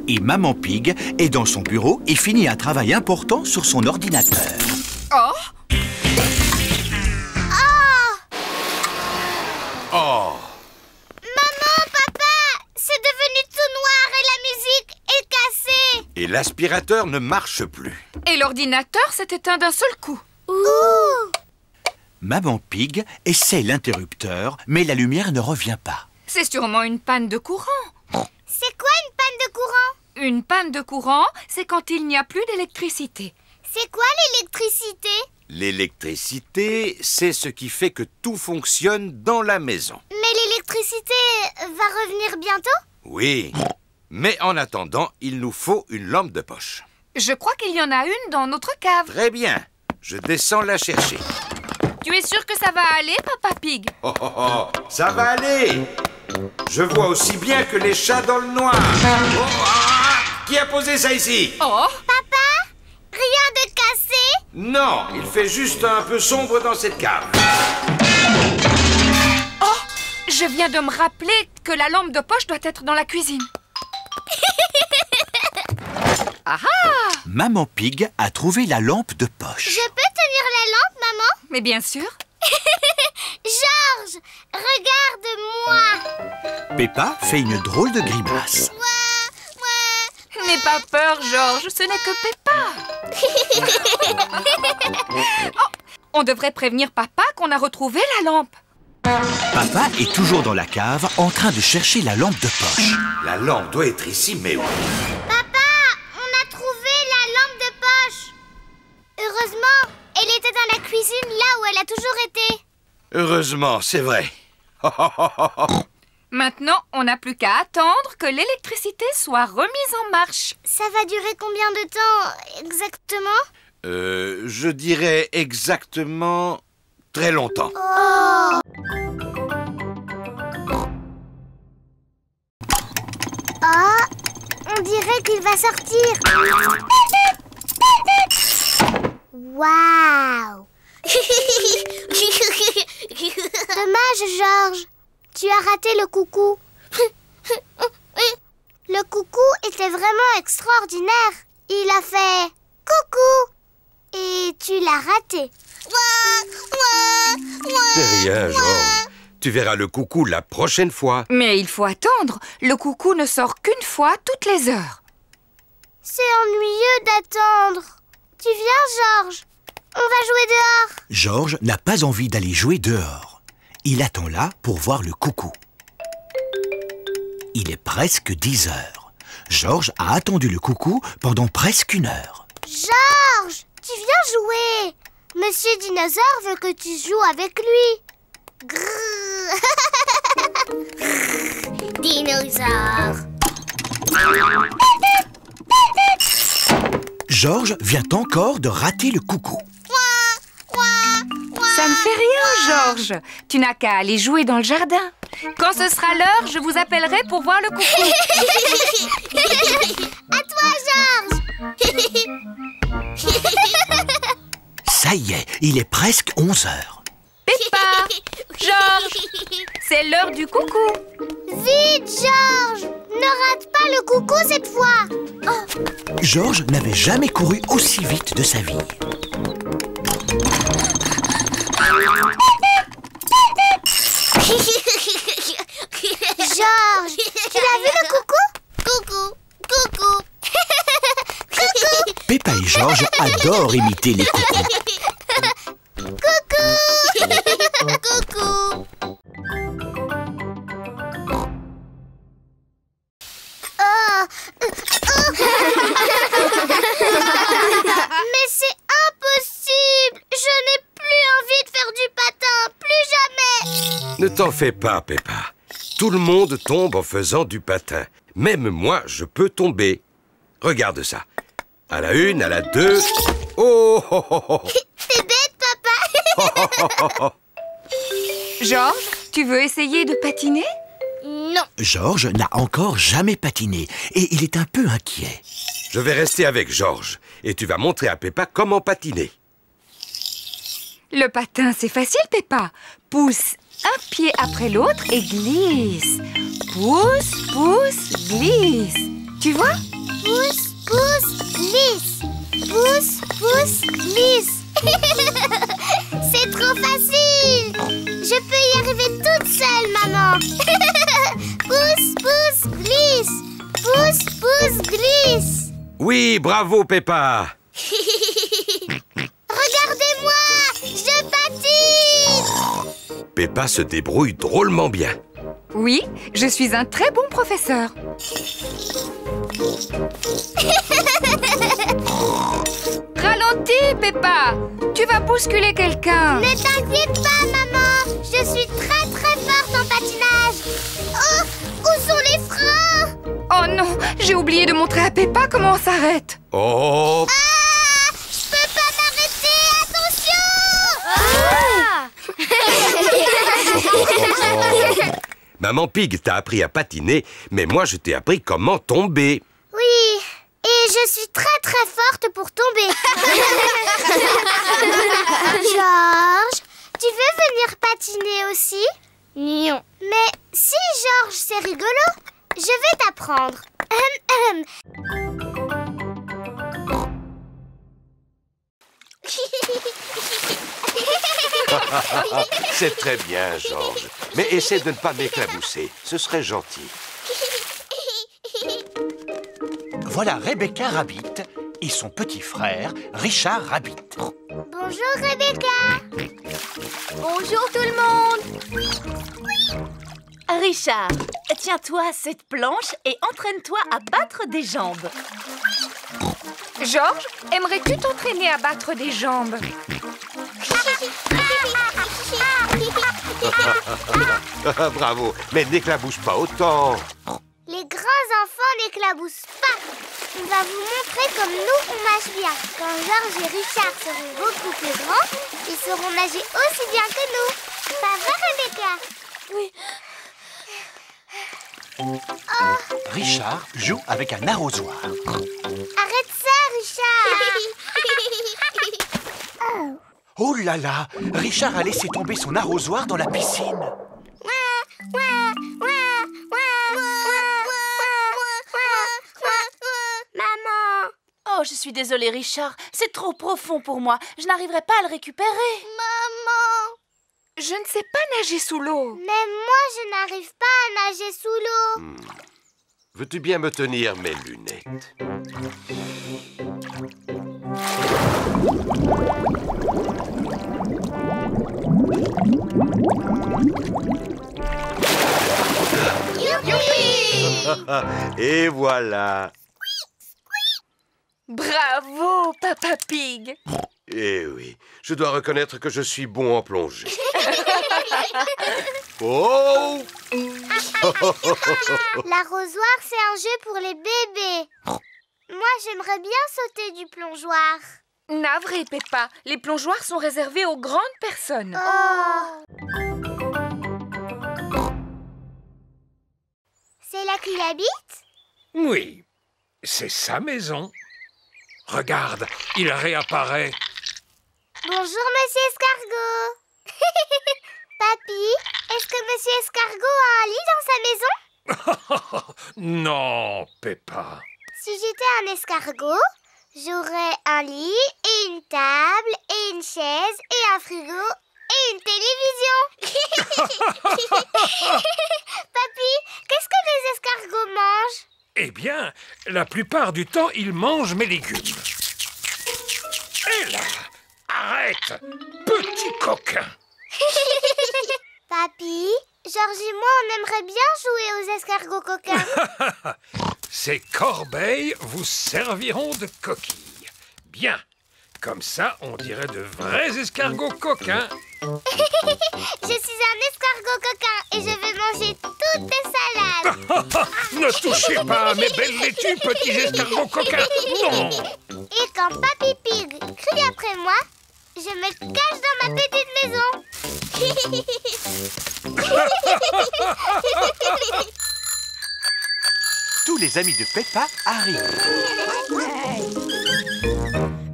Et Maman Pig est dans son bureau et finit un travail important sur son ordinateur. Oh! Oh! Maman, papa, c'est devenu tout noir et la musique est cassée. Et l'aspirateur ne marche plus. Et l'ordinateur s'est éteint d'un seul coup. Ouh! Maman Pig essaie l'interrupteur, mais la lumière ne revient pas. C'est sûrement une panne de courant. C'est quoi une panne de courant? Une panne de courant, c'est quand il n'y a plus d'électricité. C'est quoi l'électricité? L'électricité, c'est ce qui fait que tout fonctionne dans la maison. Mais l'électricité va revenir bientôt? Oui, mais en attendant, il nous faut une lampe de poche. Je crois qu'il y en a une dans notre cave. Très bien, je descends la chercher. Tu es sûr que ça va aller, Papa Pig? Oh, oh, oh, ça va aller. Je vois aussi bien que les chats dans le noir. Oh, qui a posé ça ici? Oh! Papa, rien de cassé? Non, il fait juste un peu sombre dans cette cave. Oh! Je viens de me rappeler que la lampe de poche doit être dans la cuisine. Ah ah! Maman Pig a trouvé la lampe de poche. Je peux tenir la lampe, maman? Mais bien sûr. Georges, regarde-moi. Peppa fait une drôle de grimace. N'aie pas peur, Georges, ce n'est que Peppa. Oh, on devrait prévenir Papa qu'on a retrouvé la lampe. Papa est toujours dans la cave en train de chercher la lampe de poche. La lampe doit être ici, mais où? Papa, on a trouvé la lampe de poche. Heureusement, elle était dans la cuisine là où elle a toujours été. Heureusement, c'est vrai. Maintenant, on n'a plus qu'à attendre que l'électricité soit remise en marche. Ça va durer combien de temps exactement? Je dirais exactement très longtemps. Oh! Oh, on dirait qu'il va sortir. Waouh! Dommage, Georges. Tu as raté le coucou. Le coucou était vraiment extraordinaire. Il a fait coucou et tu l'as raté. C'est rien, Georges. Tu verras le coucou la prochaine fois. Mais il faut attendre. Le coucou ne sort qu'une fois toutes les heures. C'est ennuyeux d'attendre. Tu viens, Georges? On va jouer dehors. Georges n'a pas envie d'aller jouer dehors. Il attend là pour voir le coucou. Il est presque 10 heures. Georges a attendu le coucou pendant presque 1 heure. Georges, tu viens jouer. Monsieur Dinosaure veut que tu joues avec lui. Grrr. Dinosaure. Georges vient encore de rater le coucou. Ça ne fait rien, Georges. Tu n'as qu'à aller jouer dans le jardin. Quand ce sera l'heure, je vous appellerai pour voir le coucou. À toi, Georges. Ça y est, il est presque 11 heures. Peppa, Georges, c'est l'heure du coucou. Vite, Georges. Ne rate pas le coucou cette fois. Oh. Georges n'avait jamais couru aussi vite de sa vie. Georges, tu l'as vu le coucou? Coucou, coucou. Coucou. Peppa et Georges adorent imiter les coucous. Coucou. Coucou. Oh. Mais c'est impossible. Je n'ai plus envie de faire du patin. Plus jamais. Ne t'en fais pas, Peppa. Tout le monde tombe en faisant du patin. Même moi, je peux tomber. Regarde ça. À la 1, à la 2... Oh, oh, oh, oh. C'est bête, papa. Georges, tu veux essayer de patiner? Non. Georges n'a encore jamais patiné et il est un peu inquiet. Je vais rester avec Georges et tu vas montrer à Peppa comment patiner. Le patin, c'est facile, Peppa. Pousse un pied après l'autre et glisse. Pousse, pousse, glisse. Tu vois? Pousse, pousse, glisse. Pousse, pousse, glisse. C'est trop facile. Je peux y arriver toute seule, maman. Pousse, pousse, glisse. Pousse, pousse, glisse. Oui, bravo, Peppa. Regardez-moi, je patine. Peppa se débrouille drôlement bien. Oui, je suis un très bon professeur. Ralentis, Peppa. Tu vas bousculer quelqu'un. Ne t'inquiète pas, maman. Je suis très très forte en patinage. Oh, où sont les freins? Oh non, j'ai oublié de montrer à Peppa comment on s'arrête. Oh, Ah, je peux pas m'arrêter, attention. Maman Pig t'a appris à patiner, mais moi je t'ai appris comment tomber. Oui, et je suis très très forte pour tomber. Georges, tu veux venir patiner aussi? Non. Mais si, Georges, c'est rigolo. Je vais t'apprendre. C'est très bien, Georges. Mais essaie de ne pas m'éclabousser. Ce serait gentil. Voilà Rebecca Rabbit et son petit frère Richard Rabbit. Bonjour, Rebecca. Bonjour tout le monde. Richard, tiens-toi à cette planche et entraîne-toi à battre des jambes. Georges, aimerais-tu t'entraîner à battre des jambes? Bravo, mais n'éclabousse pas autant. Les grands enfants n'éclaboussent pas. On va vous montrer comme nous, on nage bien. Quand Georges et Richard seront beaucoup plus grands, ils sauront nager aussi bien que nous. Ça va, Rebecca? Oui. Richard joue avec un arrosoir. Arrête ça, Richard. Oh là là, Richard a laissé tomber son arrosoir dans la piscine. Maman. Oh, je suis désolée, Richard. C'est trop profond pour moi. Je n'arriverai pas à le récupérer. Maman. Je ne sais pas nager sous l'eau. Même moi, je n'arrive pas à nager sous l'eau. Veux-tu bien me tenir mes lunettes? Et voilà. Bravo, Papa Pig. Eh oui, je dois reconnaître que je suis bon en plongée. Oh! L'arrosoir, c'est un jeu pour les bébés. Moi, j'aimerais bien sauter du plongeoir. Navré, Peppa. Les plongeoires sont réservés aux grandes personnes. Oh. C'est là qu'il habite? Oui, c'est sa maison. Regarde, il réapparaît. Bonjour, Monsieur Escargot. Papy, est-ce que Monsieur Escargot a un lit dans sa maison? Non, Peppa. Si j'étais un escargot, j'aurais un lit et une table et une chaise et un frigo et une télévision. Papy, qu'est-ce que les escargots mangent? Eh bien, la plupart du temps, il mange mes légumes. Et là, arrête, petit coquin. Papy, Georges et moi, on aimerait bien jouer aux escargots coquins. Ces corbeilles vous serviront de coquilles. Bien, comme ça, on dirait de vrais escargots coquins. Je suis un escargot coquin et je vais manger toutes tes salades. Ne touchez pas à mes belles laitues, petits escargots coquins. Non. Et quand Papy Pig crie après moi, je me cache dans ma petite maison. Tous les amis de Peppa arrivent.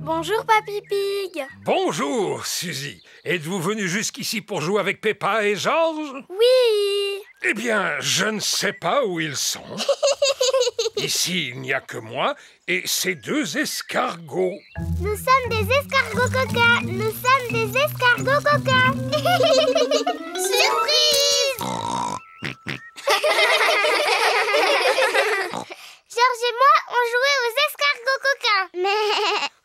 Bonjour, Papy Pig. Bonjour, Suzy. Êtes-vous venu jusqu'ici pour jouer avec Peppa et Georges? Oui. Eh bien, je ne sais pas où ils sont. Ici, il n'y a que moi et ces 2 escargots. Nous sommes des escargots coquins. Nous sommes des escargots coquins. Surprise! Georges et moi, on jouait aux escargots coquins. Mais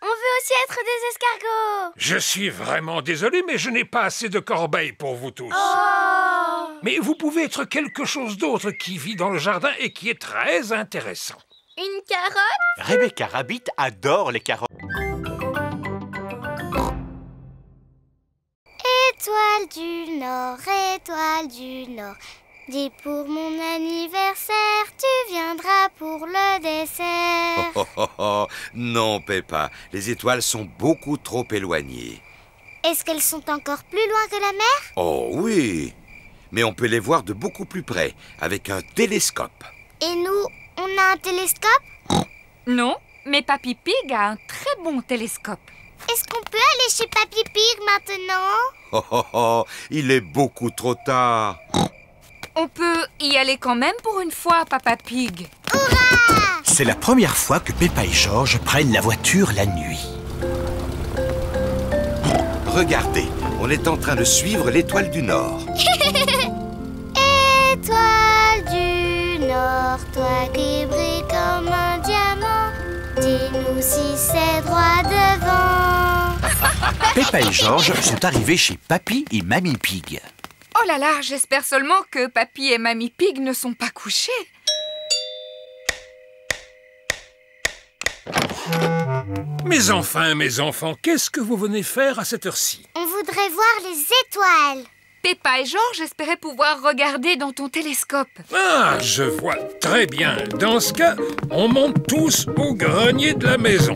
on veut aussi être des escargots. Je suis vraiment désolé, mais je n'ai pas assez de corbeilles pour vous tous. Oh! Mais vous pouvez être quelque chose d'autre qui vit dans le jardin et qui est très intéressant. Une carotte? Rebecca Rabbit adore les carottes. Étoile du Nord, étoile du Nord. Dis pour mon anniversaire, tu viendras pour le dessert. Oh, oh, oh. Non, Peppa, les étoiles sont beaucoup trop éloignées. Est-ce qu'elles sont encore plus loin que la mer? Oh oui, mais on peut les voir de beaucoup plus près, avec un télescope. Et nous, on a un télescope? Non, mais Papy Pig a un très bon télescope. Est-ce qu'on peut aller chez Papy Pig maintenant? Oh, oh, oh, il est beaucoup trop tard. On peut y aller quand même pour une fois, Papa Pig. Hurrah! C'est la première fois que Peppa et Georges prennent la voiture la nuit. Regardez, on est en train de suivre l'étoile du Nord. Étoile du Nord, toi qui brilles comme un diamant, dis-nous si c'est droit devant. Peppa et Georges sont arrivés chez Papy et Mamie Pig. Oh là là, j'espère seulement que Papy et Mamie Pig ne sont pas couchés. Mes enfants, qu'est-ce que vous venez faire à cette heure-ci? On voudrait voir les étoiles. Peppa et Georges espéraient pouvoir regarder dans ton télescope. Ah, je vois très bien. Dans ce cas, on monte tous au grenier de la maison.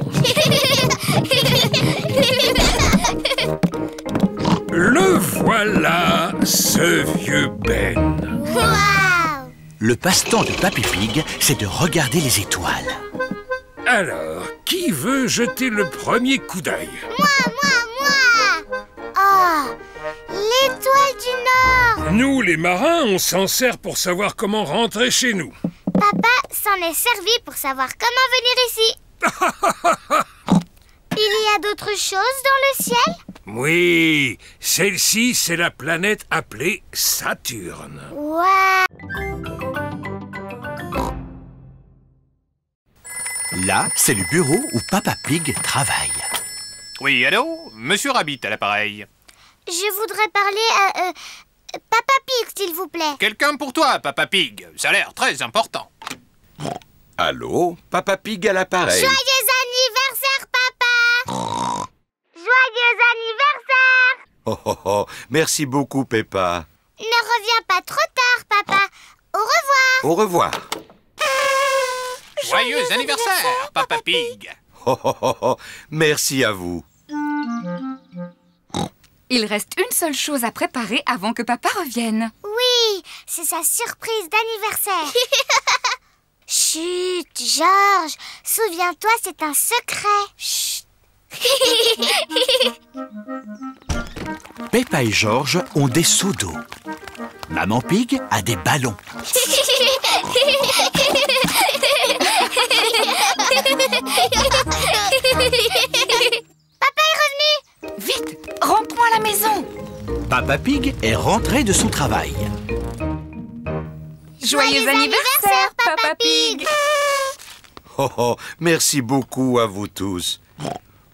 Le voilà, ce vieux Ben. Waouh! Le passe-temps de Papy Pig, c'est de regarder les étoiles. Alors, qui veut jeter le premier coup d'œil? Moi! Oh! L'étoile du Nord! Nous, les marins, on s'en sert pour savoir comment rentrer chez nous. Papa s'en est servi pour savoir comment venir ici. Il y a d'autres choses dans le ciel? Oui, celle-ci, c'est la planète appelée Saturne. Waouh! Là, c'est le bureau où Papa Pig travaille. Oui, allô? Monsieur Rabbit à l'appareil. Je voudrais parler à Papa Pig, s'il vous plaît. Quelqu'un pour toi, Papa Pig. Ça a l'air très important. Allô, Papa Pig à l'appareil. Joyeux anniversaire, papa! Joyeux anniversaire! Oh, oh, oh, merci beaucoup, Peppa. Ne reviens pas trop tard, papa. Au revoir. Au revoir. Joyeux anniversaire, Papa Pig. Oh, oh, oh, oh, merci à vous. Il reste une seule chose à préparer avant que Papa revienne. Oui, c'est sa surprise d'anniversaire. Chut, Georges. Souviens-toi, c'est un secret. Chut. Peppa et Georges ont des seaux d'eau. Maman Pig a des ballons. Papa est revenu. Vite, rentrons à la maison. Papa Pig est rentré de son travail. Joyeux anniversaire, Papa Pig. Oh, oh, merci beaucoup à vous tous.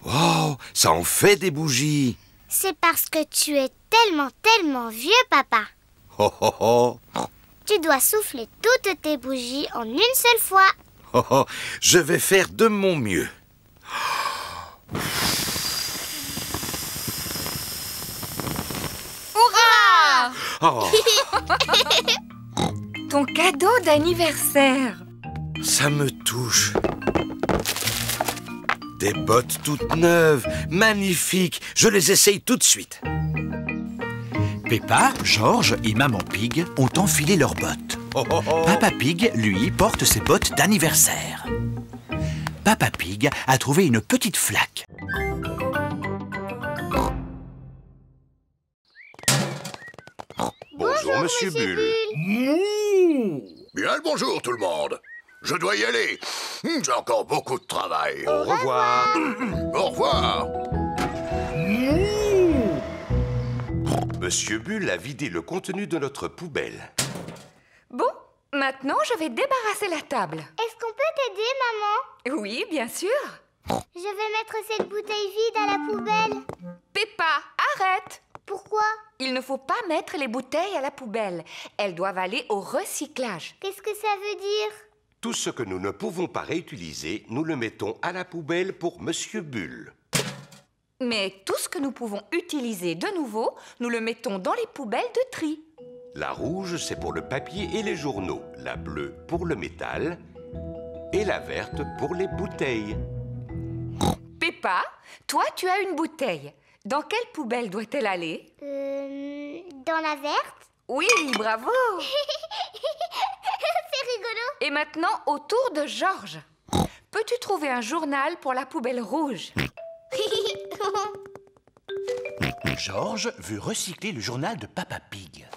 Wow, ça en fait des bougies. C'est parce que tu es tellement vieux, papa. Oh, oh, oh. Tu dois souffler toutes tes bougies en une seule fois. Oh, oh, je vais faire de mon mieux. Hurrah! Oh, Ton cadeau d'anniversaire. ça me touche. Des bottes toutes neuves, magnifiques. Je les essaye tout de suite. Peppa, Georges et Maman Pig ont enfilé leurs bottes. Oh, oh, oh. Papa Pig, lui, porte ses bottes d'anniversaire. Papa Pig a trouvé une petite flaque. Bonjour, Monsieur Bulle. Mouh! Bien le bonjour tout le monde. je dois y aller. J'ai encore beaucoup de travail. Au revoir. Au revoir. Monsieur Bull a vidé le contenu de notre poubelle. Bon, maintenant je vais débarrasser la table. Est-ce qu'on peut t'aider, maman? Oui, bien sûr. Je vais mettre cette bouteille vide à la poubelle. Peppa, arrête! Pourquoi? Il ne faut pas mettre les bouteilles à la poubelle. Elles doivent aller au recyclage. Qu'est-ce que ça veut dire? Tout ce que nous ne pouvons pas réutiliser, nous le mettons à la poubelle pour Monsieur Bull. Mais tout ce que nous pouvons utiliser de nouveau, nous le mettons dans les poubelles de tri. La rouge, c'est pour le papier et les journaux. La bleue pour le métal. Et la verte pour les bouteilles. Peppa, toi tu as une bouteille. Dans quelle poubelle doit-elle aller? Dans la verte? Oui, bravo! C'est rigolo. Et maintenant, au tour de Georges. Peux-tu trouver un journal pour la poubelle rouge? Georges veut recycler le journal de Papa Pig.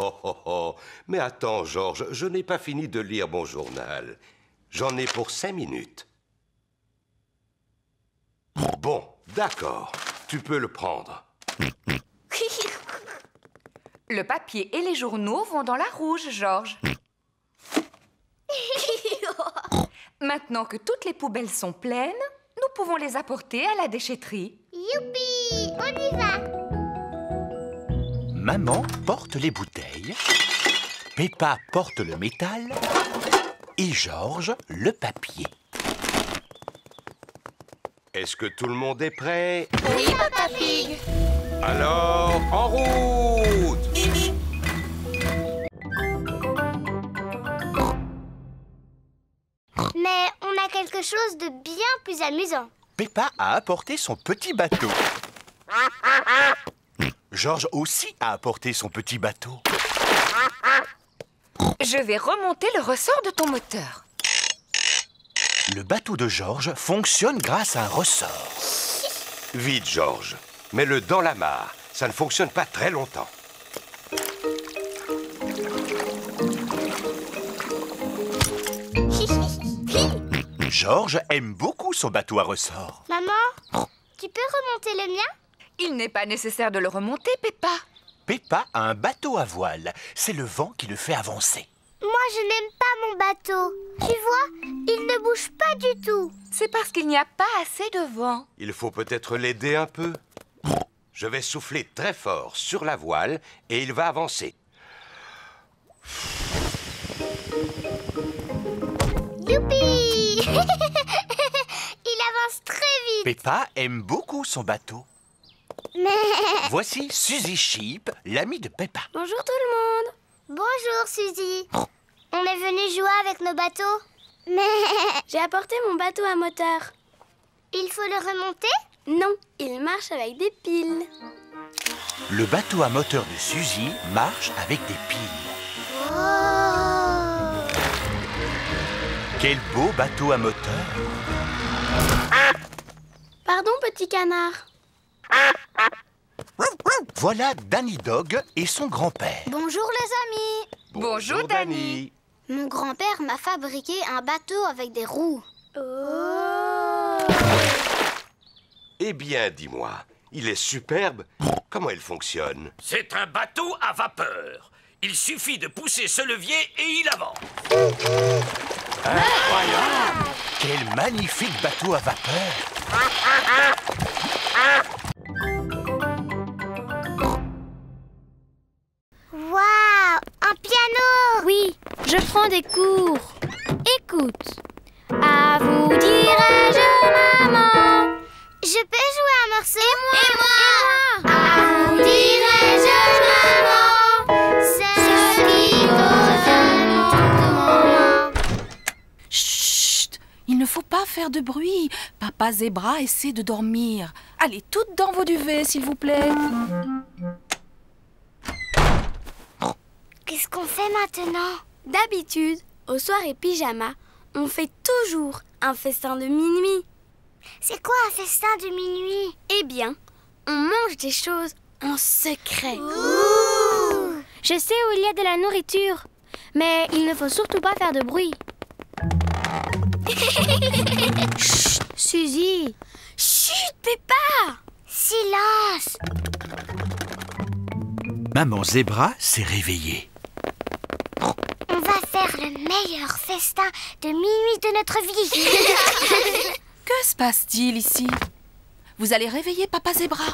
Oh, oh, oh. Mais attends, Georges, je n'ai pas fini de lire mon journal. J'en ai pour 5 minutes. Bon, d'accord. Tu peux le prendre. Le papier et les journaux vont dans la rouge, Georges. Maintenant que toutes les poubelles sont pleines, nous pouvons les apporter à la déchetterie. Youpi! On y va! Maman porte les bouteilles, Peppa porte le métal et Georges le papier. Est-ce que tout le monde est prêt? Oui, Papa Pig. Alors, en route! Mais on a quelque chose de bien plus amusant. Peppa a apporté son petit bateau. Georges aussi a apporté son petit bateau. Je vais remonter le ressort de ton moteur. Le bateau de Georges fonctionne grâce à un ressort. Vite, Georges. Mets-le dans la mare. Ça ne fonctionne pas très longtemps. Georges aime beaucoup son bateau à ressort. Maman, tu peux remonter le mien? Il n'est pas nécessaire de le remonter, Peppa. Peppa a un bateau à voile. C'est le vent qui le fait avancer. Moi, je n'aime pas mon bateau. Tu vois, il ne bouge pas du tout. C'est parce qu'il n'y a pas assez de vent. Il faut peut-être l'aider un peu. Je vais souffler très fort sur la voile et il va avancer. Youpi! Il avance très vite. Peppa aime beaucoup son bateau. Mais... Voici Suzy Sheep, l'amie de Peppa. Bonjour tout le monde. Bonjour Suzy. On est venu jouer avec nos bateaux. Mais... J'ai apporté mon bateau à moteur. Il faut le remonter? Non, il marche avec des piles. Le bateau à moteur de Suzy marche avec des piles. Oh! Quel beau bateau à moteur! Pardon, petit canard. Voilà Danny Dog et son grand-père. Bonjour les amis. Bonjour, Danny. Mon grand-père m'a fabriqué un bateau avec des roues. Oh! Eh bien, dis-moi, il est superbe. Comment il fonctionne? C'est un bateau à vapeur. Il suffit de pousser ce levier et il avance. Incroyable! Quel magnifique bateau à vapeur! Waouh! Un piano! Oui, je prends des cours. Écoute. À vous dirai-je, maman. Je peux jouer un morceau? Et moi. À vous dirai-je, maman, ce qui cause un moment. Chut! Il ne faut pas faire de bruit. Papa Zébra essaie de dormir. Allez, toutes dans vos duvets, s'il vous plaît. Qu'est-ce qu'on fait maintenant? D'habitude, aux soirées pyjama, on fait toujours un festin de minuit. C'est quoi un festin de minuit? Eh bien, on mange des choses en secret. Ouh! Je sais où il y a de la nourriture, mais il ne faut surtout pas faire de bruit. Chut, Suzy. Chut, Peppa. Silence. Maman Zébra s'est réveillée. On va faire le meilleur festin de minuit de notre vie. Que se passe-t-il ici? Vous allez réveiller Papa Zébra?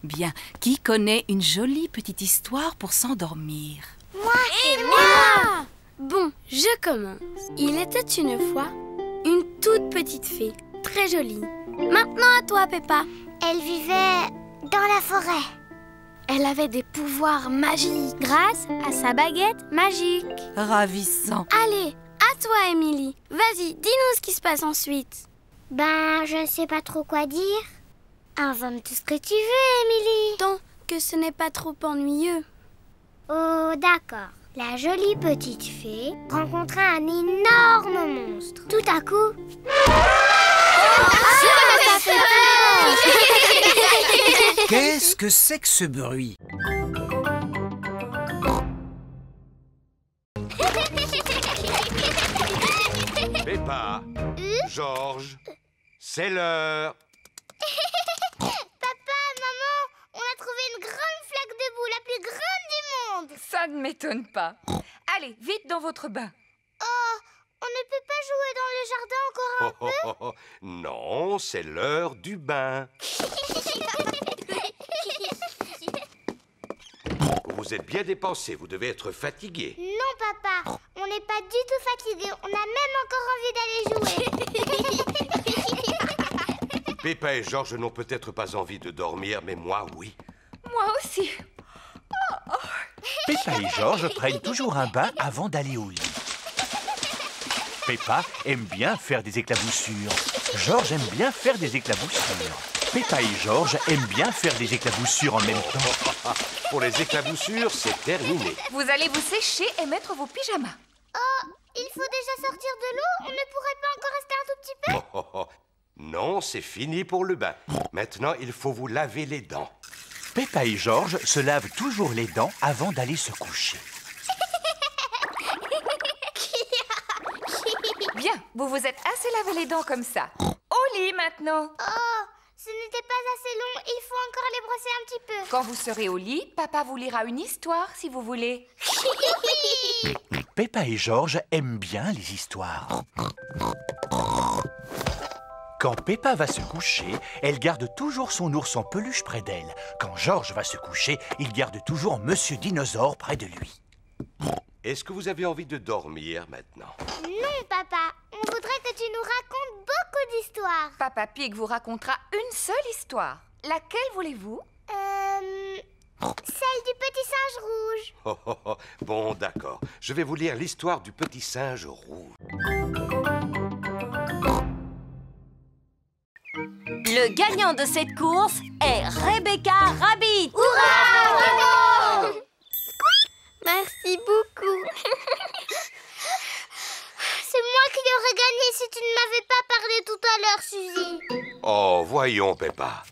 Bien, qui connaît une jolie petite histoire pour s'endormir? Moi et moi. Bon, je commence. Il était une fois une toute petite fée, très jolie. Maintenant à toi, Peppa. Elle vivait dans la forêt. Elle avait des pouvoirs magiques grâce à sa baguette magique. Ravissant. Allez, à toi, Émilie. Vas-y, dis-nous ce qui se passe ensuite. Ben, je ne sais pas trop quoi dire. Invente tout ce que tu veux, Émilie. Tant que ce n'est pas trop ennuyeux. Oh, d'accord. La jolie petite fée rencontra un énorme monstre. Tout à coup... Ça fait peur. Qu'est-ce que c'est que ce bruit? Peppa, Georges, c'est l'heure. Papa, maman, on a trouvé une grande flaque de boue, la plus grande du monde. Ça ne m'étonne pas. Allez, vite dans votre bain. Oh, on ne peut pas jouer dans le jardin encore un peu? Non, c'est l'heure du bain. Vous êtes bien dépensé, vous devez être fatigué. Non, papa, on n'est pas du tout fatigué. On a même encore envie d'aller jouer. Peppa et Georges n'ont peut-être pas envie de dormir, mais moi, oui. Moi aussi. Peppa et Georges prennent toujours un bain avant d'aller au lit. Peppa aime bien faire des éclaboussures. Georges aime bien faire des éclaboussures. Peppa et Georges aiment bien faire des éclaboussures en même temps. Pour les éclaboussures, c'est terminé. Vous allez vous sécher et mettre vos pyjamas. Oh, il faut déjà sortir de l'eau. On ne pourrait pas encore rester un tout petit peu? Non, c'est fini pour le bain. Maintenant, il faut vous laver les dents. Peppa et Georges se lavent toujours les dents avant d'aller se coucher. Bien, vous vous êtes assez lavé les dents comme ça. Au lit maintenant. Oh, ce n'était pas assez long. Il faut encore les brosser un petit peu. Quand vous serez au lit, papa vous lira une histoire si vous voulez. Peppa et Georges aiment bien les histoires. Quand Peppa va se coucher, elle garde toujours son ours en peluche près d'elle. Quand Georges va se coucher, il garde toujours Monsieur Dinosaure près de lui. Est-ce que vous avez envie de dormir maintenant? Non, papa. On voudrait que tu nous racontes beaucoup d'histoires. Papa Pig vous racontera une seule histoire. Laquelle voulez-vous? Celle du petit singe rouge. Bon, d'accord. Je vais vous lire l'histoire du petit singe rouge. Le gagnant de cette course est Rebecca Rabbit. Hurrah! Bravo! Merci beaucoup. C'est moi qui aurais gagné si tu ne m'avais pas parlé tout à l'heure, Suzy. Oh, voyons, Peppa.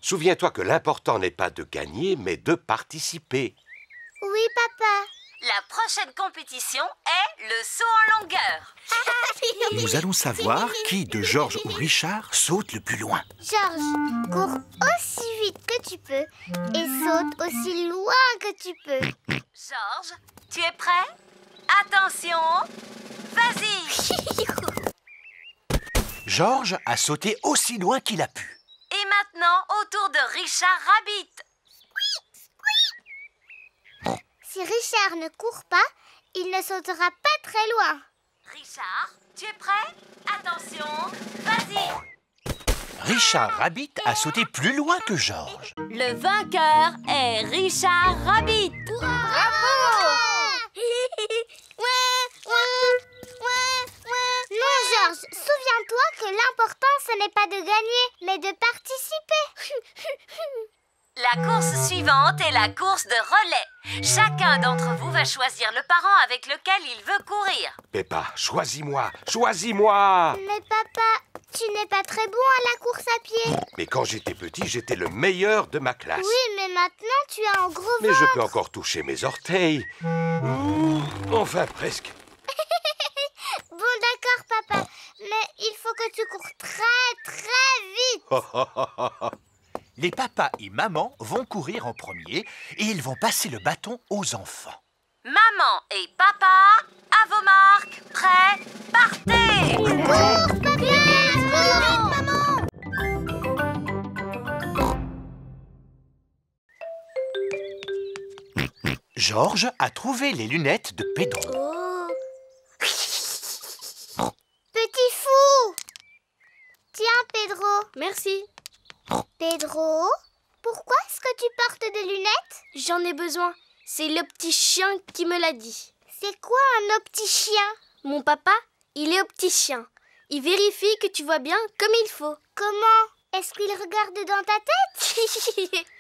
Souviens-toi que l'important n'est pas de gagner, mais de participer. Oui, papa. La prochaine compétition est le saut en longueur. Nous allons savoir qui de Georges ou Richard saute le plus loin. Georges, cours aussi vite que tu peux et saute aussi loin que tu peux. Georges, tu es prêt? Attention, vas-y. Georges a sauté aussi loin qu'il a pu. Et maintenant, au tour de Richard Rabbit. Si Richard ne court pas, il ne sautera pas très loin. Richard, tu es prêt? Attention, vas-y. Richard Rabbit a sauté plus loin que Georges. Le vainqueur est Richard Rabbit. Bravo! Non, Georges, souviens-toi que l'important, ce n'est pas de gagner, mais de participer. La course suivante est la course de relais. Chacun d'entre vous va choisir le parent avec lequel il veut courir. Peppa, choisis-moi, choisis-moi! Mais papa, tu n'es pas très bon à la course à pied. Mais quand j'étais petit, j'étais le meilleur de ma classe. Oui, mais maintenant, tu as un gros Mais ventre. je peux encore toucher mes orteils. Enfin, presque. Bon, d'accord, papa. que tu cours très vite. Les papas et maman vont courir en premier et ils vont passer le bâton aux enfants. Maman et papa, à vos marques, prêts, partez! Cours, papa! Cours, maman! Georges a trouvé les lunettes de Pedro. Oh. Petit fou! Tiens, Pedro. Merci. Pedro, pourquoi est-ce que tu portes des lunettes? J'en ai besoin. C'est le petit chien qui me l'a dit. C'est quoi un opticien? Mon papa, il est opticien. Il vérifie que tu vois bien comme il faut. Comment? Est-ce qu'il regarde dans ta tête?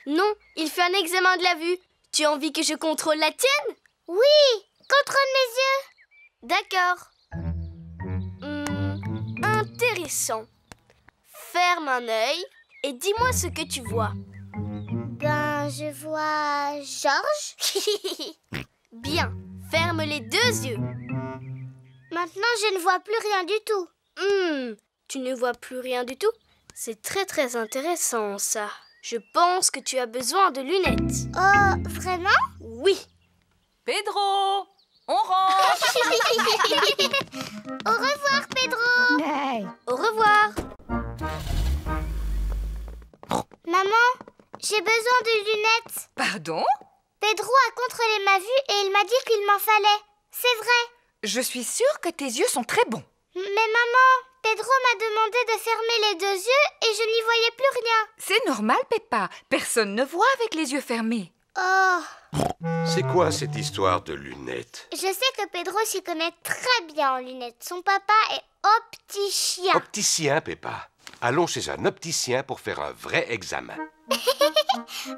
Non, il fait un examen de la vue. Tu as envie que je contrôle la tienne? Oui, contrôle mes yeux. D'accord. Intéressant. Ferme un œil et dis-moi ce que tu vois. Ben, je vois Georges. Bien, ferme les deux yeux. Maintenant, je ne vois plus rien du tout. Tu ne vois plus rien du tout? C'est très très intéressant ça. Je pense que tu as besoin de lunettes. Oh, vraiment? Oui. Pedro, on rentre. Au revoir, Pedro. Au revoir. Maman, j'ai besoin de lunettes. Pardon? Pedro a contrôlé ma vue et il m'a dit qu'il m'en fallait. C'est vrai. Je suis sûre que tes yeux sont très bons. Mais maman, Pedro m'a demandé de fermer les deux yeux et je n'y voyais plus rien. C'est normal, Peppa. Personne ne voit avec les yeux fermés. Oh. C'est quoi cette histoire de lunettes? Je sais que Pedro s'y connaît très bien en lunettes. Son papa est opticien. Opticien, Peppa. Allons chez un opticien pour faire un vrai examen.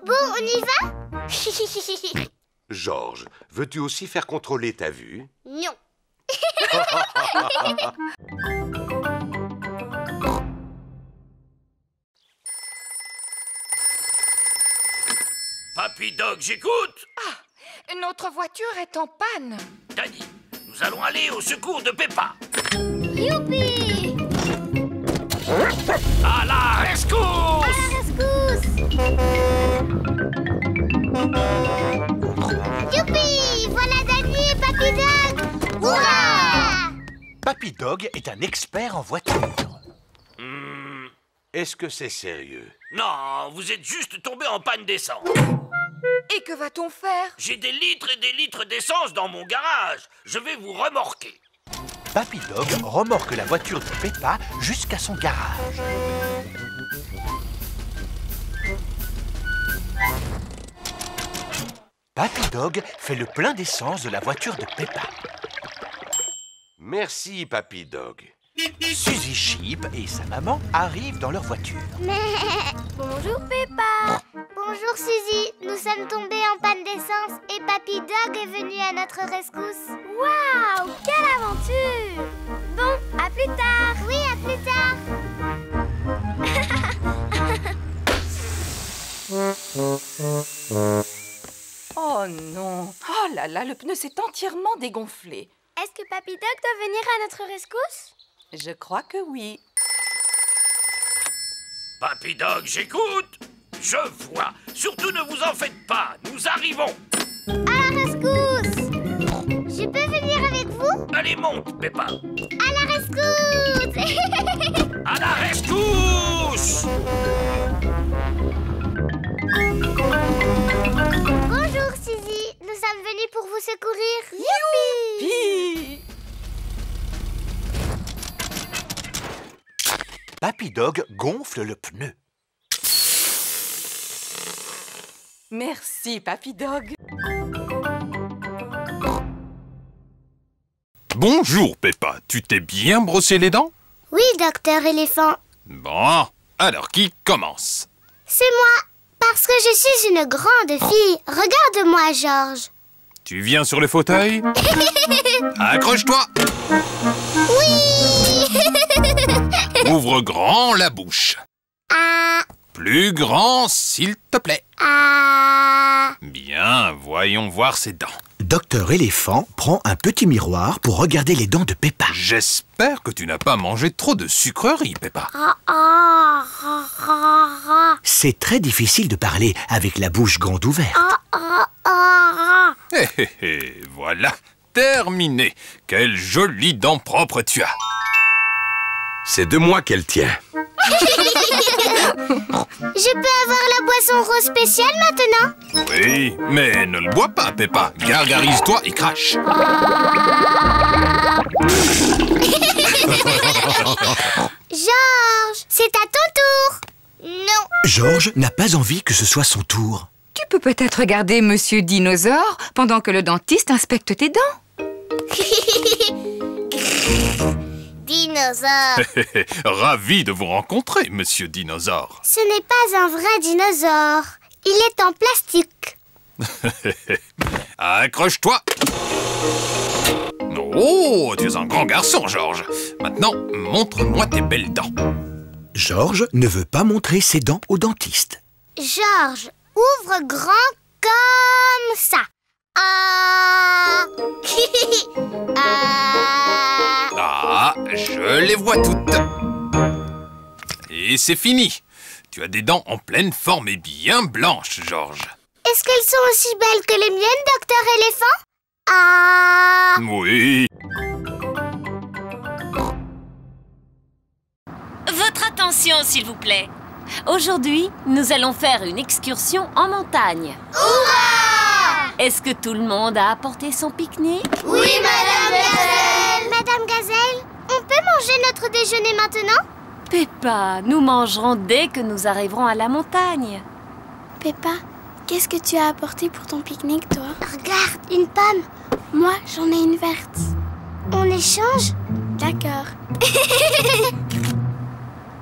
Bon, on y va? Georges, veux-tu aussi faire contrôler ta vue? Non. Papy Dog, j'écoute. Notre voiture est en panne. Danny, nous allons aller au secours de Peppa. Youpi! À la rescousse! À la rescousse! Youpi! Voilà Danny et Papy Dog! Hurrah! Papy Dog est un expert en voiture. Est-ce que c'est sérieux? Non, vous êtes juste tombé en panne d'essence. Et que va-t-on faire? J'ai des litres et des litres d'essence dans mon garage. Je vais vous remorquer. Papy Dog remorque la voiture de Peppa jusqu'à son garage. Papy Dog fait le plein d'essence de la voiture de Peppa. Merci, Papy Dog. Suzy Sheep et sa maman arrivent dans leur voiture. Bonjour Peppa. Bonjour Suzy, nous sommes tombés en panne d'essence et Papy Dog est venu à notre rescousse. Waouh, quelle aventure! Bon, à plus tard. Oui, à plus tard. Oh non. Oh là là, le pneu s'est entièrement dégonflé. Est-ce que Papy Dog doit venir à notre rescousse? Je crois que oui. Papy Dog, j'écoute. Je vois. Surtout ne vous en faites pas. Nous arrivons. À la rescousse! Je peux venir avec vous? Allez, monte, Peppa. À la rescousse! À la rescousse! Bonjour Suzy, nous sommes venus pour vous secourir. Youpi! Papy Dog gonfle le pneu. Merci, Papy Dog. Bonjour, Peppa. Tu t'es bien brossé les dents? Oui, docteur éléphant. Bon, alors qui commence? C'est moi, parce que je suis une grande fille. Regarde-moi, Georges. Tu viens sur le fauteuil? Accroche-toi! Oui! Ouvre grand la bouche. Ah! Plus grand, s'il te plaît. Ah! Bien, voyons voir ses dents. docteur éléphant prend un petit miroir pour regarder les dents de Peppa. J'espère que tu n'as pas mangé trop de sucreries, Peppa. C'est très difficile de parler avec la bouche grande ouverte. Hé hé hé, voilà, terminé. Quelle jolie dent propre tu as. C'est de moi qu'elle tient. Je peux avoir la boisson rose spéciale maintenant? Oui, mais ne le bois pas, Peppa. Gargarise-toi et crache. Georges, c'est à ton tour. Non. Georges n'a pas envie que ce soit son tour. Tu peux peut-être regarder Monsieur Dinosaure pendant que le dentiste inspecte tes dents. Dinosaure. Ravi de vous rencontrer, Monsieur Dinosaure. Ce n'est pas un vrai dinosaure. Il est en plastique. Accroche-toi. Oh, tu es un grand garçon, Georges. Maintenant, montre-moi tes belles dents. Georges ne veut pas montrer ses dents au dentiste. Georges, ouvre grand comme ça. Ah. Ah, je les vois toutes. Et c'est fini. Tu as des dents en pleine forme et bien blanches, Georges. Est-ce qu'elles sont aussi belles que les miennes, docteur éléphant? Ah. Oui. Votre attention, s'il vous plaît. Aujourd'hui, nous allons faire une excursion en montagne. Hurrah! Est-ce que tout le monde a apporté son pique-nique? Oui, Madame Gazelle. Madame Gazelle, on peut manger notre déjeuner maintenant? Peppa, nous mangerons dès que nous arriverons à la montagne. Peppa, qu'est-ce que tu as apporté pour ton pique-nique, toi? Regarde, une pomme. Moi, j'en ai une verte. On échange? D'accord.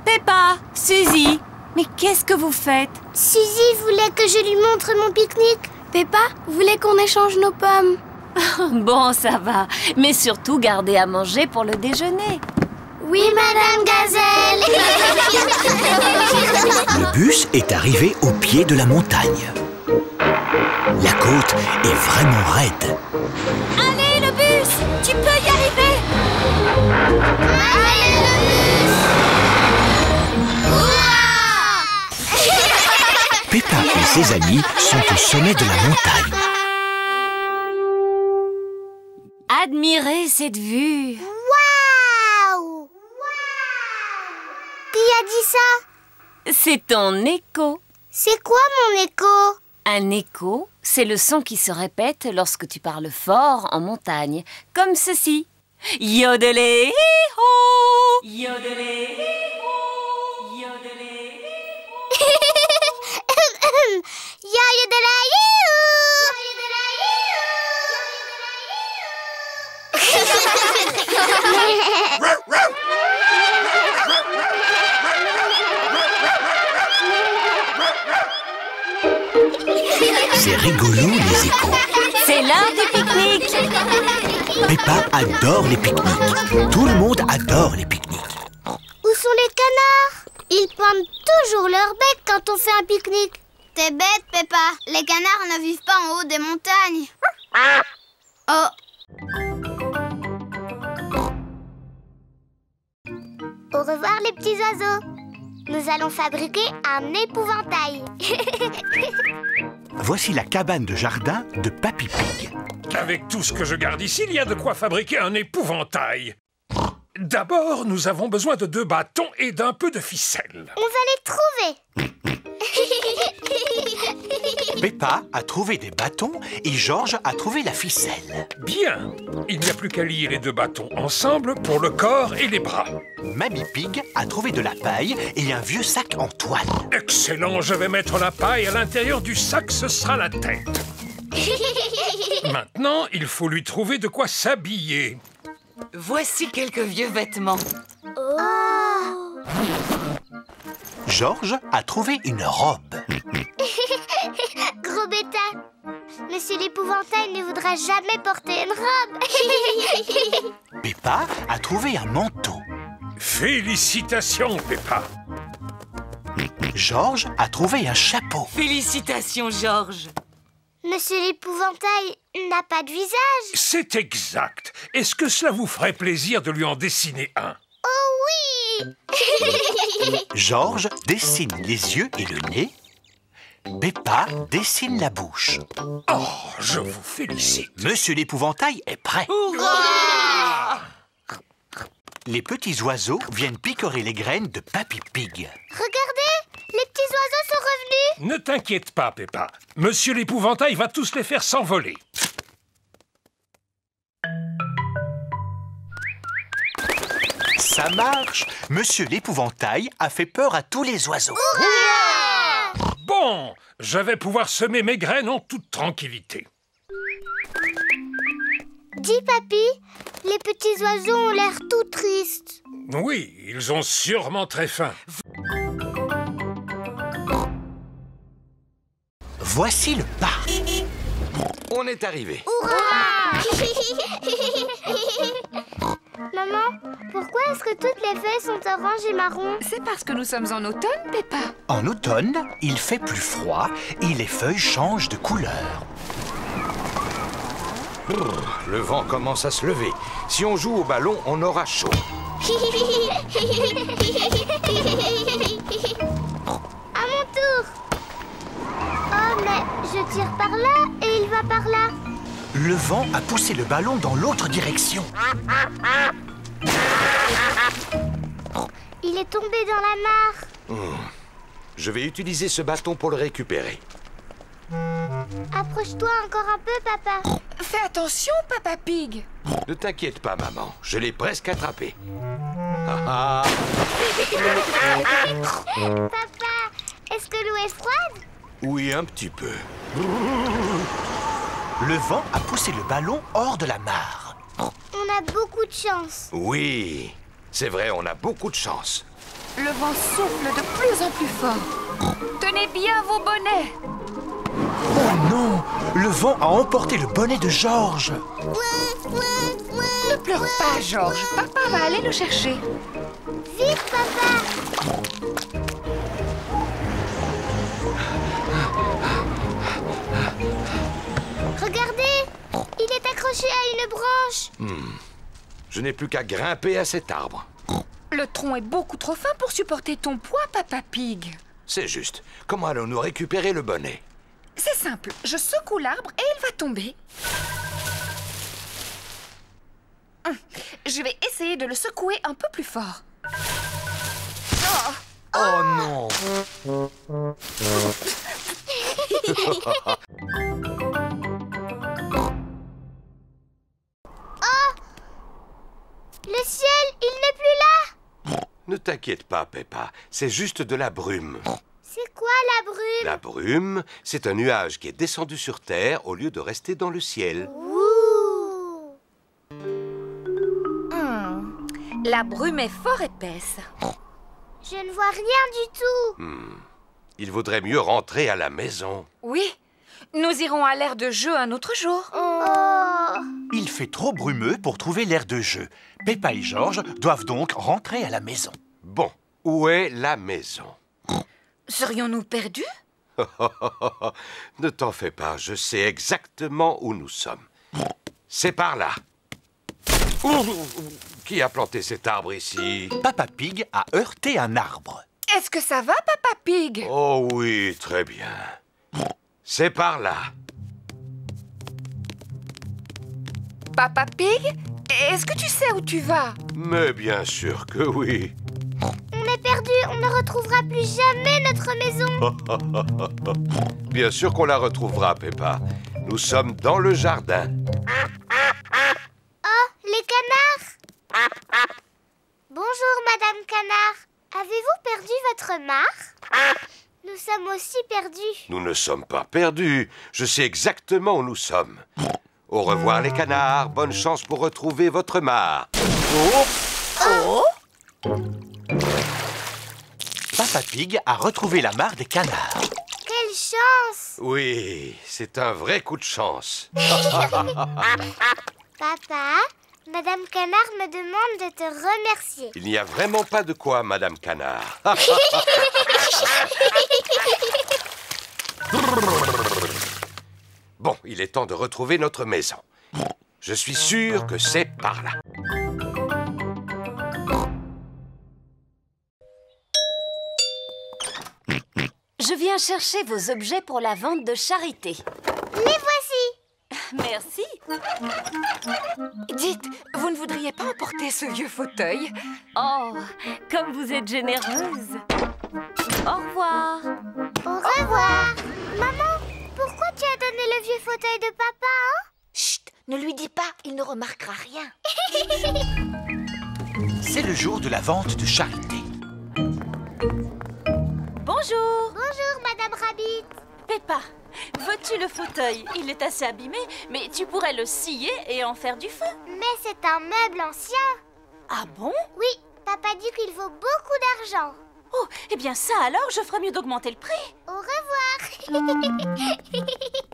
Peppa, Suzy, mais qu'est-ce que vous faites? Suzy voulait que je lui montre mon pique-nique. Peppa voulait qu'on échange nos pommes. Bon, ça va. Mais surtout, gardez à manger pour le déjeuner. Oui, Madame Gazelle. Le bus est arrivé au pied de la montagne. La côte est vraiment raide. Allez, le bus! Tu peux y arriver! Allez, le bus! Peppa et ses amis sont au sommet de la montagne. Admirez cette vue! Waouh! Qui a dit ça? C'est ton écho. C'est quoi mon écho? Un écho, c'est le son qui se répète lorsque tu parles fort en montagne, comme ceci. Yodelé, hi-ho! Yodelé, hi-ho! Yodelé, hi-ho! C'est rigolo les échos. C'est l'heure du pique-nique. Peppa adore les pique-niques. Tout le monde adore les pique-niques. Où sont les canards? Ils pointent toujours leur bec quand on fait un pique-nique. T'es bête, Peppa. Les canards ne vivent pas en haut des montagnes. Oh. Au revoir les petits oiseaux. Nous allons fabriquer un épouvantail. Voici la cabane de jardin de Papy Pig. Avec tout ce que je garde ici, il y a de quoi fabriquer un épouvantail. D'abord, nous avons besoin de 2 bâtons et d'un peu de ficelle. On va les trouver. Peppa a trouvé des bâtons et Georges a trouvé la ficelle. Bien. Il n'y a plus qu'à lier les 2 bâtons ensemble pour le corps et les bras. Mamie Pig a trouvé de la paille et un vieux sac en toile. Excellent, je vais mettre la paille à l'intérieur du sac, ce sera la tête. Maintenant, il faut lui trouver de quoi s'habiller. Voici quelques vieux vêtements. Oh. Georges a trouvé une robe. Gros bêta. Monsieur l'épouvantail ne voudra jamais porter une robe. Peppa a trouvé un manteau. Félicitations, Peppa. Georges a trouvé un chapeau. Félicitations, Georges. Monsieur l'épouvantail n'a pas de visage. C'est exact. Est-ce que cela vous ferait plaisir de lui en dessiner un? Oh oui. Georges dessine les yeux et le nez. Peppa dessine la bouche. Oh, je vous félicite. Monsieur l'épouvantail est prêt. Hurrah! Les petits oiseaux viennent picorer les graines de Papy Pig. Regardez, les petits oiseaux sont revenus. Ne t'inquiète pas, Peppa. Monsieur l'épouvantail va tous les faire s'envoler. Ça marche. Monsieur l'épouvantail a fait peur à tous les oiseaux. Hurrah! Bon, je vais pouvoir semer mes graines en toute tranquillité. Dis, papy, les petits oiseaux ont l'air tout tristes. Oui, ils ont sûrement très faim. Voici le parc. On est arrivé. Hurrah! Maman, pourquoi est-ce que toutes les feuilles sont oranges et marron? C'est parce que nous sommes en automne, Peppa. En automne, il fait plus froid et les feuilles changent de couleur. Le vent commence à se lever. Si on joue au ballon, on aura chaud. À mon tour. Oh, mais je tire par là et il va par là. Le vent a poussé le ballon dans l'autre direction. Il est tombé dans la mare. Je vais utiliser ce bâton pour le récupérer. Approche-toi encore un peu, papa. Fais attention, Papa Pig. Ne t'inquiète pas, maman. Je l'ai presque attrapé. Ah, ah. Papa, est-ce que l'eau est froide? Oui, un petit peu. Le vent a poussé le ballon hors de la mare. On a beaucoup de chance. Oui, c'est vrai, on a beaucoup de chance. Le vent souffle de plus en plus fort. Tenez bien vos bonnets. Oh non! Le vent a emporté le bonnet de Georges. Ne pleure pas, Georges. Papa va aller le chercher. Vite, papa! Regardez! Il est accroché à une branche. Je n'ai plus qu'à grimper à cet arbre. Le tronc est beaucoup trop fin pour supporter ton poids, Papa Pig. C'est juste. Comment allons-nous récupérer le bonnet? C'est simple. Je secoue l'arbre et il va tomber. Je vais essayer de le secouer un peu plus fort. Oh non! Le ciel, il n'est plus là. Ne t'inquiète pas, Peppa. C'est juste de la brume. C'est quoi la brume? La brume, c'est un nuage qui est descendu sur Terre au lieu de rester dans le ciel. Ouh. La brume est fort épaisse. Je ne vois rien du tout. Il vaudrait mieux rentrer à la maison. Oui, nous irons à l'aire de jeu un autre jour. Oh. Il fait trop brumeux pour trouver l'aire de jeu. Peppa et Georges doivent donc rentrer à la maison. Bon, où est la maison? Serions-nous perdus? Ne t'en fais pas, je sais exactement où nous sommes. C'est par là. Qui a planté cet arbre ici? Papa Pig a heurté un arbre. Est-ce que ça va, Papa Pig? Oh oui, très bien. C'est par là. Papa Pig, est-ce que tu sais où tu vas? Mais bien sûr que oui. On est perdu, on ne retrouvera plus jamais notre maison. Bien sûr qu'on la retrouvera, Peppa. Nous sommes dans le jardin. Oh, les canards. Bonjour, Madame Canard. Avez-vous perdu votre mare? Nous sommes aussi perdus. Nous ne sommes pas perdus. Je sais exactement où nous sommes. Au revoir, les canards. Bonne chance pour retrouver votre mare. Oh! Papa Pig a retrouvé la mare des canards. Quelle chance! Oui, c'est un vrai coup de chance. Papa, Madame Canard me demande de te remercier. Il n'y a vraiment pas de quoi, Madame Canard. Bon, il est temps de retrouver notre maison. Je suis sûr que c'est par là. Je viens chercher vos objets pour la vente de charité. Les voici. Merci. Dites, vous ne voudriez pas emporter ce vieux fauteuil? Oh, comme vous êtes généreuse. Au revoir. Au revoir. Maman, pourquoi tu as donné le vieux fauteuil de papa, hein? Chut, ne lui dis pas, il ne remarquera rien. C'est le jour de la vente de charité. Bonjour. Bonjour, Madame Rabbit. Peppa, veux-tu le fauteuil? Il est assez abîmé, mais tu pourrais le scier et en faire du feu. Mais c'est un meuble ancien. Ah bon? Oui, papa dit qu'il vaut beaucoup d'argent. Oh, eh bien ça alors, je ferais mieux d'augmenter le prix. Au revoir.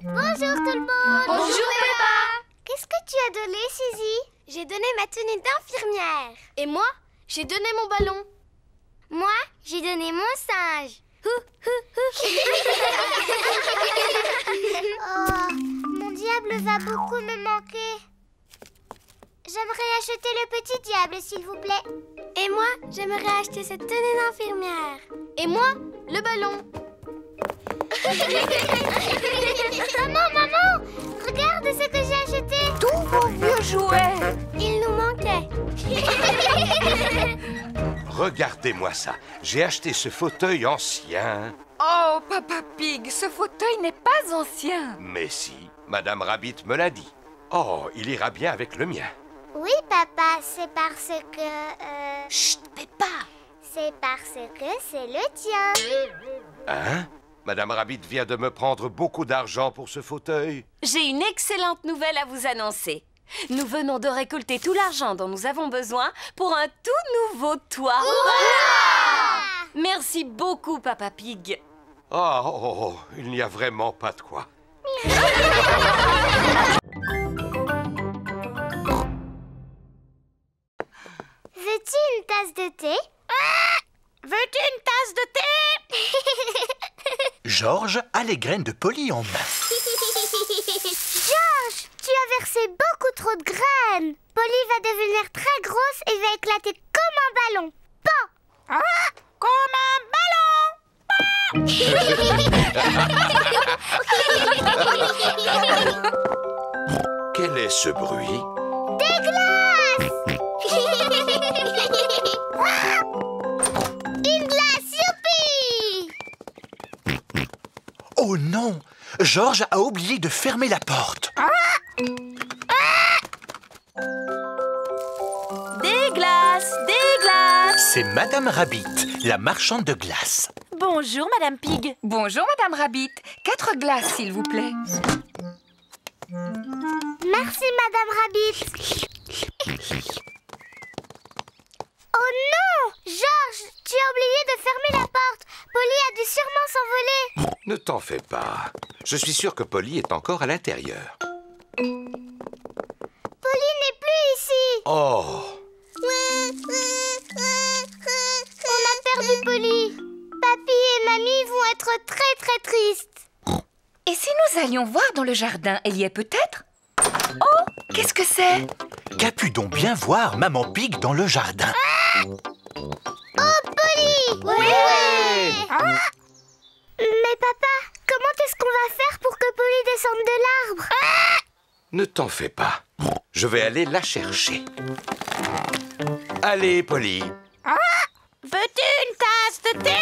Bonjour tout le monde. Bonjour, Peppa. Qu'est-ce que tu as donné, Suzy? J'ai donné ma tenue d'infirmière. Et moi, j'ai donné mon ballon. Moi, j'ai donné mon singe. Oh, mon diable va beaucoup me manquer. J'aimerais acheter le petit diable, s'il vous plaît. Et moi, j'aimerais acheter cette tenue d'infirmière. Et moi, le ballon. Maman, regarde ce que j'ai acheté. Tous vos vieux jouets. Il nous manquait. Regardez-moi ça. J'ai acheté ce fauteuil ancien. Oh, Papa Pig, ce fauteuil n'est pas ancien. Mais si, Madame Rabbit me l'a dit. Oh, il ira bien avec le mien. Oui, papa, c'est parce que... Chut, Peppa. C'est parce que c'est le tien. Hein? Madame Rabbit vient de me prendre beaucoup d'argent pour ce fauteuil. J'ai une excellente nouvelle à vous annoncer. Nous venons de récolter tout l'argent dont nous avons besoin pour un tout nouveau toit. Merci beaucoup, Papa Pig. Oh, il n'y a vraiment pas de quoi. Veux-tu une tasse de thé? Veux-tu une tasse de thé? Georges a les graines de Polly en main. Georges, tu as versé beaucoup trop de graines. Polly va devenir très grosse et va éclater comme un ballon. Pan! Comme un ballon. Quel est ce bruit? Des glaces! Une glace, youpi! Oh non! Georges a oublié de fermer la porte. Des glaces, des glaces. C'est Madame Rabbit, la marchande de glace. Bonjour, Madame Pig. Bonjour, Madame Rabbit. 4 glaces, s'il vous plaît. Merci, Madame Rabbit. Oh non! Georges, tu as oublié de fermer la porte. Polly a dû sûrement s'envoler. Ne t'en fais pas. Je suis sûr que Polly est encore à l'intérieur. Polly n'est plus ici. Oh! On a perdu Polly. Papy et Mamie vont être très très tristes. Et si nous allions voir dans le jardin, elle y est peut-être? Oh, qu'est-ce que c'est? Qu'a-pu donc bien voir Maman Pig dans le jardin? Oh, Polly! Oui! Mais papa, comment est-ce qu'on va faire pour que Polly descende de l'arbre? Ne t'en fais pas. Je vais aller la chercher. Allez, Polly. Veux-tu une tasse de thé?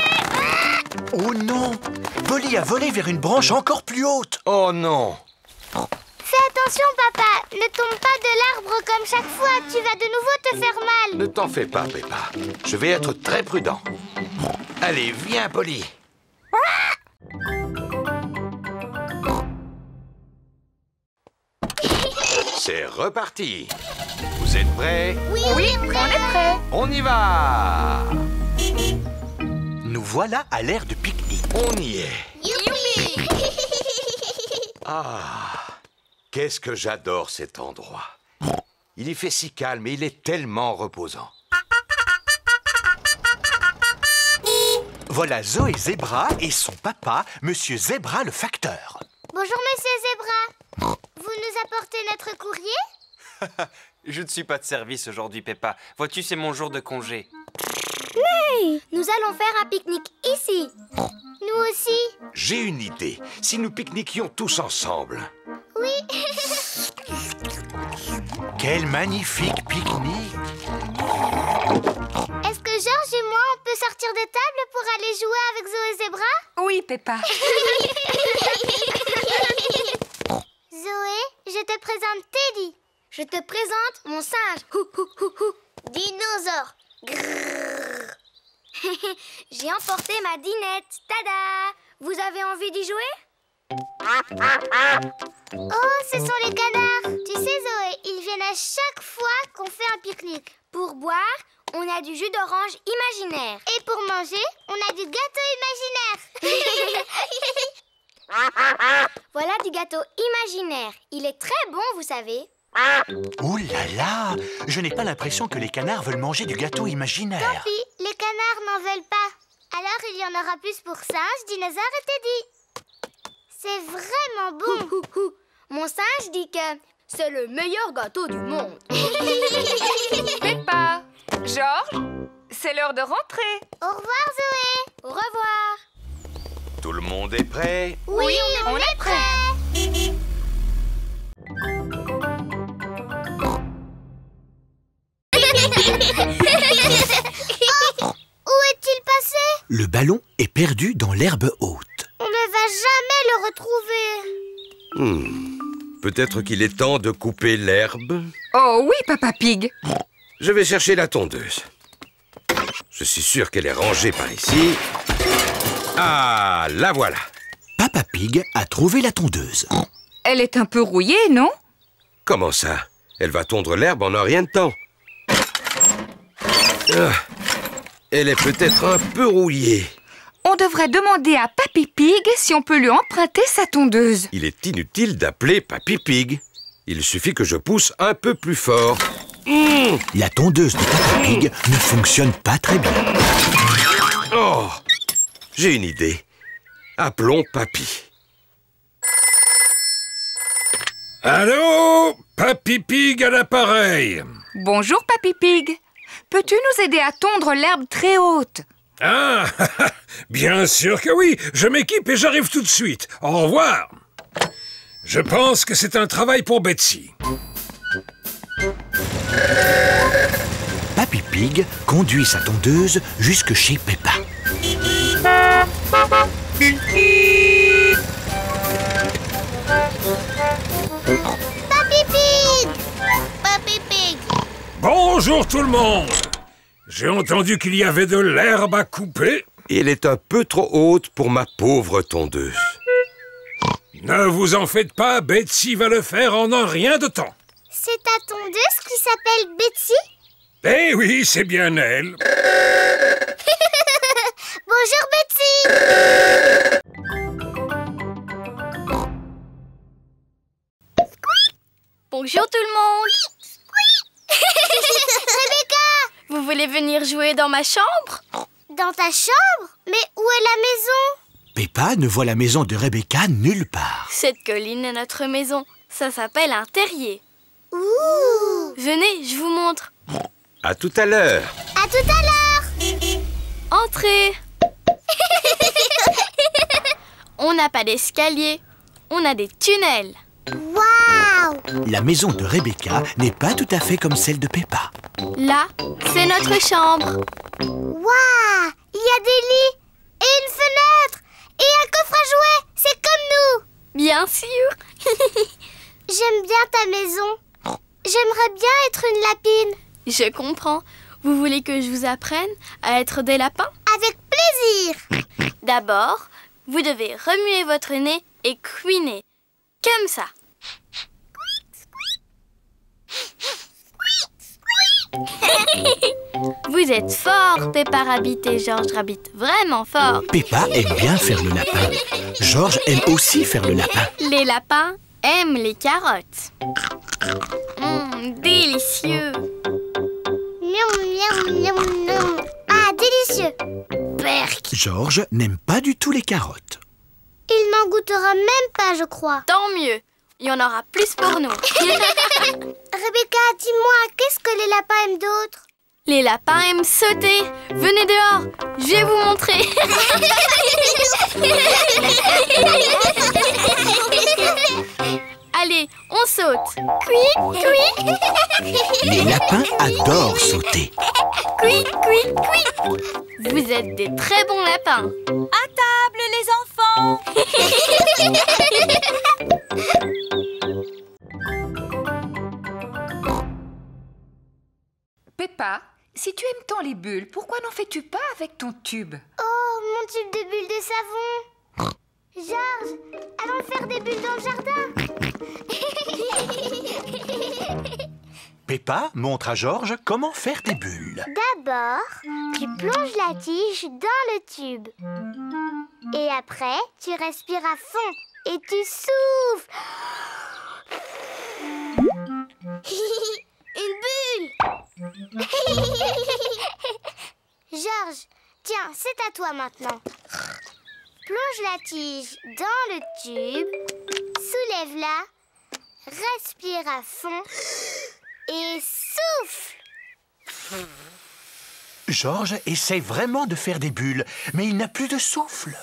Oh non! Polly a volé vers une branche encore plus haute. Oh non! Fais attention, papa. Ne tombe pas de l'arbre comme chaque fois. Tu vas de nouveau te faire mal. Ne t'en fais pas, Peppa. Je vais être très prudent. Allez, viens, Polly. C'est reparti. Vous êtes prêts? Oui, on est prêts. On y va. Nous voilà à l'aire de pique-nique. On y est. Youpi! Ah, qu'est-ce que j'adore cet endroit. Il y fait si calme et il est tellement reposant. Voilà Zoé Zebra et son papa, Monsieur Zebra le facteur. Bonjour, Monsieur Zebra. Vous nous apportez notre courrier? Je ne suis pas de service aujourd'hui, Peppa. Vois-tu, c'est mon jour de congé. Mais nous allons faire un pique-nique ici. Nous aussi. J'ai une idée. Si nous pique-niquions tous ensemble. Oui. Quel magnifique pique-nique! Est-ce que Georges et moi, on peut sortir des tables pour aller jouer avec Zoé Zebra? Oui, Peppa. Zoé, je te présente Teddy. Je te présente mon singe. Dinosaure. J'ai emporté ma dinette. Tada! Vous avez envie d'y jouer? Oh, ce sont les canards. Tu sais, Zoé, ils viennent à chaque fois qu'on fait un pique-nique. Pour boire, on a du jus d'orange imaginaire. Et pour manger, on a du gâteau imaginaire. Voilà du gâteau imaginaire. Il est très bon, vous savez. Ouh là là! Je n'ai pas l'impression que les canards veulent manger du gâteau imaginaire. Tant pis, les canards n'en veulent pas. Alors il y en aura plus pour singe, dinosaure et Teddy. C'est vraiment bon. Mon singe dit que c'est le meilleur gâteau du monde. Peppa, Georges, c'est l'heure de rentrer. Au revoir, Zoé. Au revoir. Tout le monde est prêt? Oui, on est prêt. Oh, où est-il passé? Le ballon est perdu dans l'herbe haute. On ne va jamais le retrouver. Peut-être qu'il est temps de couper l'herbe. Oh oui, Papa Pig. Je vais chercher la tondeuse. Je suis sûr qu'elle est rangée par ici. Ah, la voilà. Papa Pig a trouvé la tondeuse. Elle est un peu rouillée, non? Comment ça? Elle va tondre l'herbe en un rien de temps. Ah, elle est peut-être un peu rouillée. On devrait demander à Papy Pig si on peut lui emprunter sa tondeuse. Il est inutile d'appeler Papy Pig. Il suffit que je pousse un peu plus fort. La tondeuse de Papa Pig ne fonctionne pas très bien. Oh, j'ai une idée. Appelons Papy. Allô? Papy Pig à l'appareil. Bonjour, Papy Pig. Peux-tu nous aider à tondre l'herbe très haute? Ah, bien sûr que oui. Je m'équipe et j'arrive tout de suite. Au revoir. Je pense que c'est un travail pour Betsy. Papy Pig conduit sa tondeuse jusque chez Peppa. Papy Pig! Papy Pig! Bonjour tout le monde. J'ai entendu qu'il y avait de l'herbe à couper. Elle est un peu trop haute pour ma pauvre tondeuse. Ne vous en faites pas, Betsy va le faire en un rien de temps. C'est ta tondeuse qui s'appelle Betsy? Eh oui, c'est bien elle. Bonjour Betsy! Bonjour tout le monde. Rebecca! Vous voulez venir jouer dans ma chambre? Dans ta chambre? Mais où est la maison? Peppa ne voit la maison de Rebecca nulle part. Cette colline est notre maison. Ça s'appelle un terrier. Ouh! Venez, je vous montre. À tout à l'heure. À tout à l'heure! Entrez. On n'a pas d'escalier, on a des tunnels. Waouh! La maison de Rebecca n'est pas tout à fait comme celle de Peppa. Là, c'est notre chambre. Waouh! Il y a des lits et une fenêtre et un coffre à jouets. C'est comme nous. Bien sûr. J'aime bien ta maison. J'aimerais bien être une lapine. Je comprends. Vous voulez que je vous apprenne à être des lapins? Avec plaisir. D'abord, vous devez remuer votre nez et couiner. Comme ça. Vous êtes forts, Peppa Rabbit et George Rabbit. Vraiment forts. Peppa aime bien faire le lapin. George aime aussi faire le lapin. Les lapins aiment les carottes. Délicieux. Miam, miam, miam, miam. Ah, délicieux. Berk. George n'aime pas du tout les carottes. Il n'en goûtera même pas, je crois. Tant mieux. Il y en aura plus pour nous. Rebecca, dis-moi, qu'est-ce que les lapins aiment d'autre? Les lapins aiment sauter. Venez dehors, je vais vous montrer. Allez, on saute. Cuic, cuic. Les lapins adorent sauter. Cuic, cuic, cuic. Vous êtes des très bons lapins. À table, les enfants. Peppa, si tu aimes tant les bulles, pourquoi n'en fais-tu pas avec ton tube? Oh, mon tube de bulles de savon. Georges, allons faire des bulles dans le jardin. Peppa montre à Georges comment faire des bulles. D'abord, tu plonges la tige dans le tube. Et après, tu respires à fond et tu souffles. Une bulle. Georges, tiens, c'est à toi maintenant. Plonge la tige dans le tube, soulève-la, respire à fond et souffle. Georges essaie vraiment de faire des bulles, mais il n'a plus de souffle.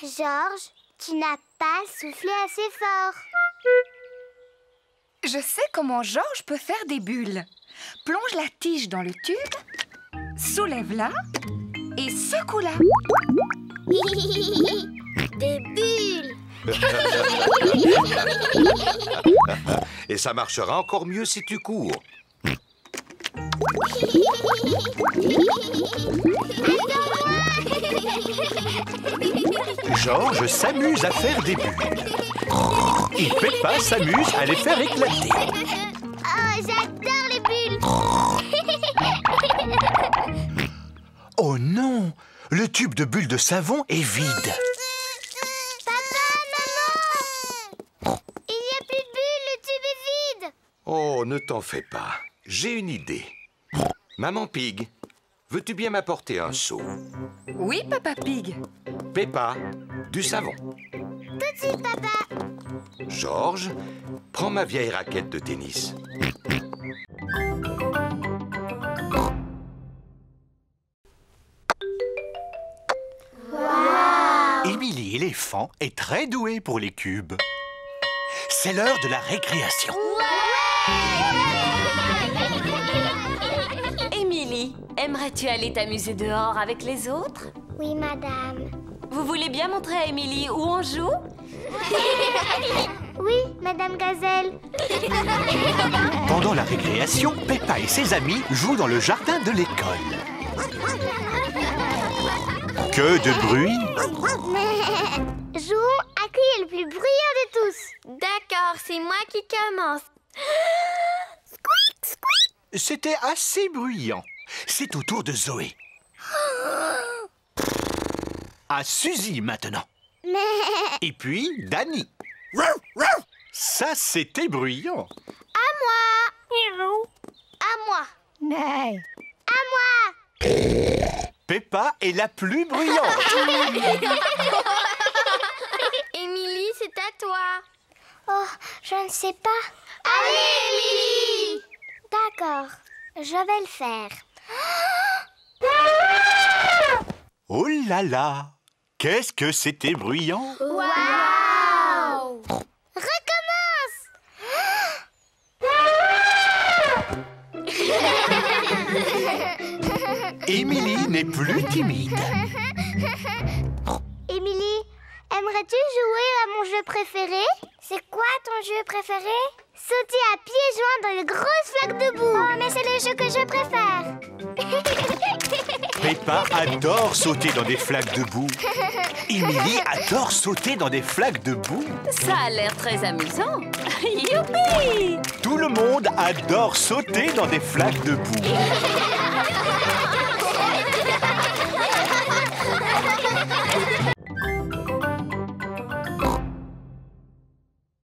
Georges, tu n'as pas soufflé assez fort. Je sais comment Georges peut faire des bulles. Plonge la tige dans le tube, soulève-la et secoue-la. Des bulles. Et ça marchera encore mieux si tu cours. Georges s'amuse à faire des bulles. Et Peppa s'amuse à les faire éclater. Oh, j'adore les bulles. Oh non! Le tube de bulles de savon est vide. Papa, maman! Il n'y a plus de bulles, le tube est vide. Oh, ne t'en fais pas. J'ai une idée. Maman Pig, veux-tu bien m'apporter un seau? Oui, Papa Pig. Peppa, du savon. Tout de suite, papa. Georges, prends ma vieille raquette de tennis. Émilie l'éléphant est très douée pour les cubes. C'est l'heure de la récréation. Émilie, aimerais-tu aller t'amuser dehors avec les autres? Oui, madame. Vous voulez bien montrer à Émilie où on joue? Oui, madame Gazelle. Pendant la récréation, Peppa et ses amis jouent dans le jardin de l'école. Que de bruit! Jouons à qui est le plus bruyant de tous. D'accord, c'est moi qui commence. Squeak, squeak. C'était assez bruyant. C'est au tour de Zoé. À Suzy maintenant. Et puis Dani. Ça, c'était bruyant. À moi. À moi. À moi. Peppa est la plus bruyante. Émilie, c'est à toi. Oh, je ne sais pas. Allez, Émilie! D'accord, je vais le faire. Oh là là! Qu'est-ce que c'était bruyant! Waouh! Recommence! Émilie n'est plus timide. Émilie, aimerais-tu jouer à mon jeu préféré? C'est quoi ton jeu préféré? Sauter à pieds joints dans les grosses flaques de boue. Oh, mais c'est le jeu que je préfère. Peppa adore sauter dans des flaques de boue. Émilie adore sauter dans des flaques de boue. Ça a l'air très amusant. Youpi! Tout le monde adore sauter dans des flaques de boue.